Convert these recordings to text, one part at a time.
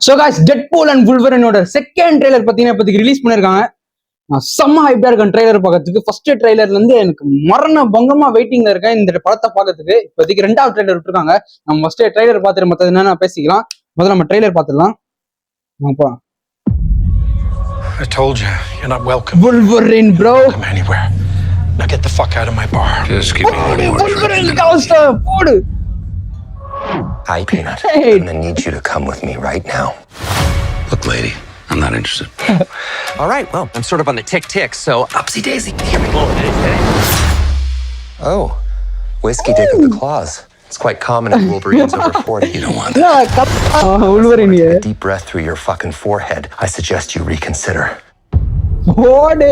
So guys Deadpool and வுல்வரனோட second trailer பார்த்தீங்கன்னா இப்போதைக்கு ரிலீஸ் பண்ணியிருக்காங்க. நான் செம்ம ஹைப்டா இருக்கேன் ட்ரெய்லர் பார்க்கறதுக்கு. ஃபர்ஸ்ட் ட்ரெய்லர்ல இருந்து எனக்கு மரண பங்கமா வெயிட்டிங்ல இருக்கேன் இந்த படத்தை பார்க்கறதுக்கு. இப்போதைக்கு ரெண்டாவது ட்ரெய்லர் விட்டுருக்காங்க. நம்ம ஃபர்ஸ்ட் ட்ரெய்லர் பார்த்துட்டு மற்றது என்னன்னா பேசிக்கலாம். முதல்ல நம்ம ட்ரெய்லர் பார்த்துடலாம். I told you, you're not welcome. Wolverine, bro. Come anywhere. Now get the fuck out of my bar. Just give me one more Wolverine drink. coaster, போடு. Hi, Peanut. Hey. I'm gonna need you to come with me right now. Look, lady, I'm not interested. All right, well, I'm sort of on the tick, so upsy daisy. Here we go. Oh, whiskey dick of the claws. It's quite common at Wolverines over 40. You don't want that. Wolverine. Take a deep breath through your fucking forehead. I suggest you reconsider. போடு.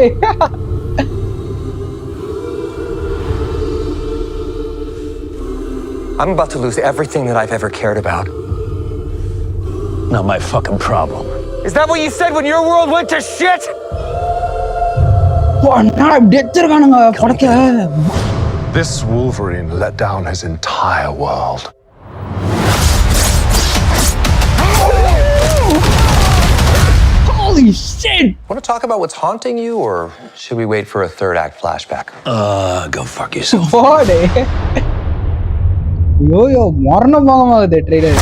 I'm about to lose everything that I've ever cared about. Not my fucking problem. Is that what you said when your world went to shit? நான் death இருக்கானுங்க படத்துல. This Wolverine let down his entire world. Holy shit. Want to talk about what's haunting you, or should we wait for a third act flashback? Go fuck yourself. போடு. யோ மரண பங்கமாகுது trailer.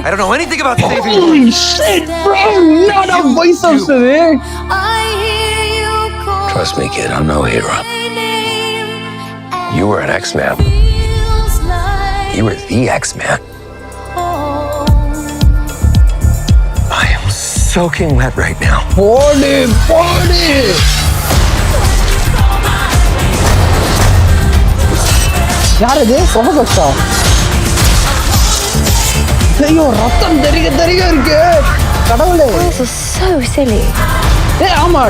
I don't know anything about saving you. Holy shit, bro! Not a voice of it. Trust me, kid, I'm no hero. You were an X-Man. You were the X-Man. I am soaking wet right now. போடு. யார் இது? ப்ரொஃபஸரா? ஐயோ ரத்தம் தெரிய இருக்கு. கடவுளே. This is so silly. ஆமா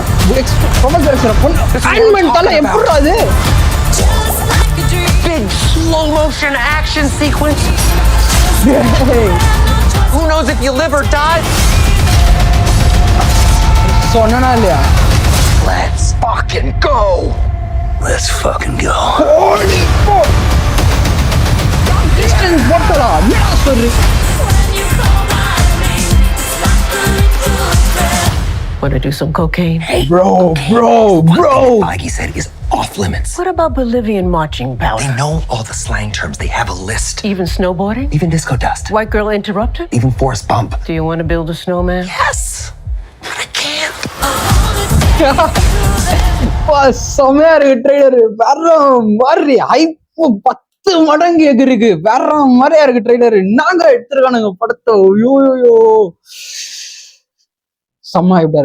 professor பொண்ணு ஆன்மென்ட் தல எப்படிடா அது? Big slow motion action sequence. Who knows if you live or die? சொன்னா இல்லையா? Let's fucking go. Let's fucking go. Holy fuck. Distance போட்டடா. என்ன சொல்ற? Want to do some cocaine? Bro. Feige said is off limits. What about Bolivian marching They powder? know all the slang terms. They have a list. Even snowboarding? Even disco dust. White girl interrupted? Even Forrest Bump. Do you want to build a snowman? Yes. But I can't. செமையா இருக்கு trailer. வேற மாதிரி hype 10 மடங்கு எகிருக்கு. வேற மாதிரியா இருக்கு trailer. நாங்க எடுத்துருக்கானுங்க படத்தை. யோ செம்ம ஹைப்டா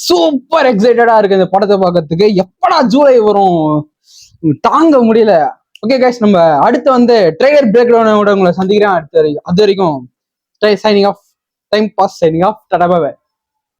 சூப்பர் எக்ஸைட்டடா இருக்கு இந்த படத்தை பார்க்கறதுக்கு. எப்படா ஜூலை வரும் தாங்க முடியல. ஓகே கைஸ், நம்ம அடுத்து ட்ரெய்லர் பிரேக் டவுனோட உங்களை சந்திக்கிறேன். அது வரைக்கும் signing off. Time pass signing off. Tata bye by.